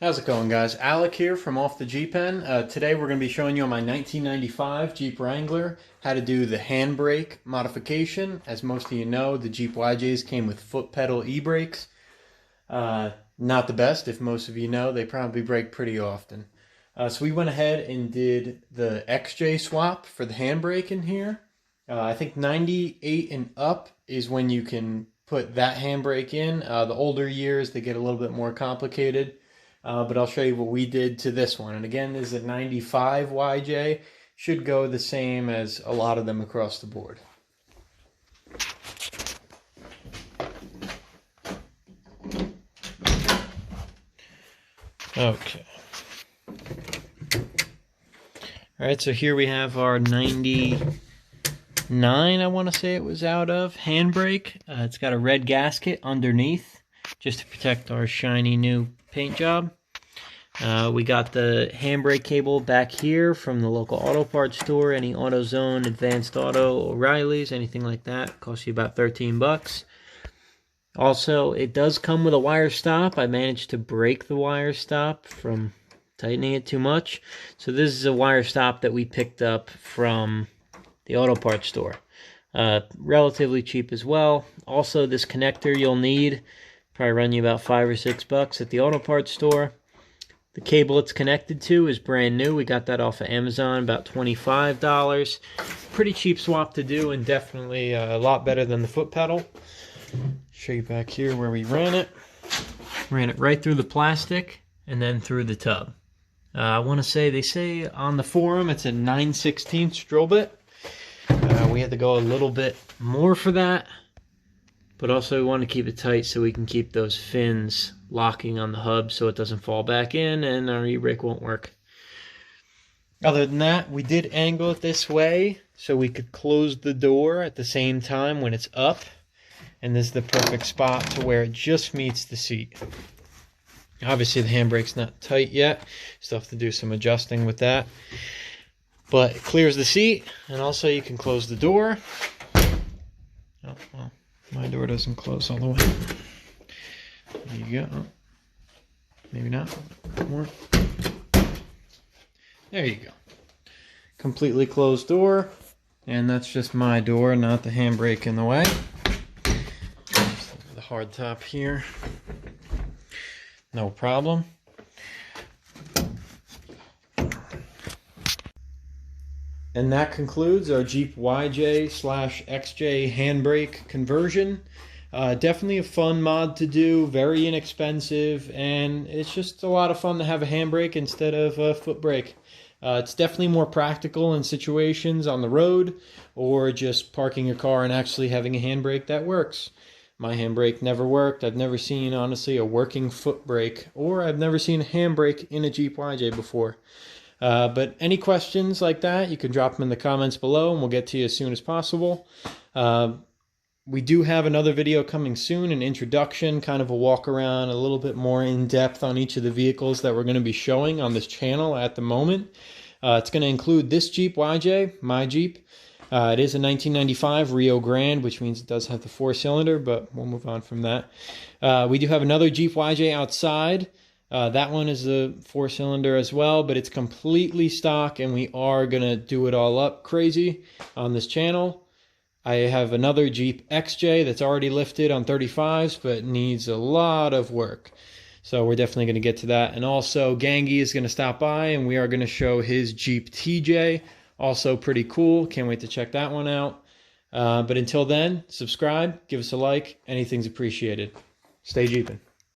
How's it going, guys? Alec here from OffTheJeepEnd. Today we're going to be showing you on my 1995 Jeep Wrangler how to do the handbrake modification. As most of you know, the Jeep YJs came with foot pedal e-brakes. Not the best, if most of you know. They probably brake pretty often. So we went ahead and did the XJ swap for the handbrake in here. I think 98 and up is when you can put that handbrake in. The older years, they get a little bit more complicated. But I'll show you what we did to this one. And again, this is a 95 YJ. Should go the same as a lot of them across the board. Okay. Alright, so here we have our 99, I want to say it was out of, handbrake. It's got a red gasket underneath, just to protect our shiny new paint job. We got the handbrake cable back here from the local auto parts store. Any AutoZone, Advanced Auto, O'Reilly's, anything like that. Costs you about 13 bucks. Also, it does come with a wire stop. I managed to break the wire stop from tightening it too much. So this is a wire stop that we picked up from the auto parts store. Relatively cheap as well. Also, this connector you'll need. Probably run you about 5 or 6 bucks at the auto parts store. The cable it's connected to is brand new. We got that off of Amazon, about $25. Pretty cheap swap to do, and definitely a lot better than the foot pedal. Show you back here where we ran it. Ran it right through the plastic and then through the tub. I want to say, they say on the forum it's a 9/16 drill bit. We had to go a little bit more for that. But also we want to keep it tight so we can keep those fins locking on the hub so it doesn't fall back in and our e-brake won't work. Other than that, we did angle it this way so we could close the door at the same time when it's up. And this is the perfect spot to where it just meets the seat. Obviously the handbrake's not tight yet. Still have to do some adjusting with that. But it clears the seat, and also you can close the door. Oh, well. My door doesn't close all the way. There you go. Oh, maybe not. More. There you go. Completely closed door. And that's just my door, not the handbrake in the way. Just the hard top here. No problem. And that concludes our Jeep YJ/XJ handbrake conversion. Definitely a fun mod to do, very inexpensive, and it's just a lot of fun to have a handbrake instead of a foot brake. It's definitely more practical in situations on the road or just parking your car and actually having a handbrake that works. My handbrake never worked. I've never seen, honestly, a working foot brake, or I've never seen a handbrake in a Jeep YJ before. But any questions like that, you can drop them in the comments below and we'll get to you as soon as possible. We do have another video coming soon, an introduction, kind of a walk around, a little bit more in depth on each of the vehicles that we're going to be showing on this channel at the moment. It's going to include this Jeep YJ, my Jeep. It is a 1995 Rio Grande, which means it does have the 4-cylinder, but we'll move on from that. We do have another Jeep YJ outside. That one is a 4-cylinder as well, but it's completely stock, and we are going to do it all up crazy on this channel. I have another Jeep XJ that's already lifted on 35s, but needs a lot of work. So we're definitely going to get to that. And also, Gangi is going to stop by, and we are going to show his Jeep TJ. Also pretty cool. Can't wait to check that one out. But until then, subscribe, give us a like. Anything's appreciated. Stay Jeepin'.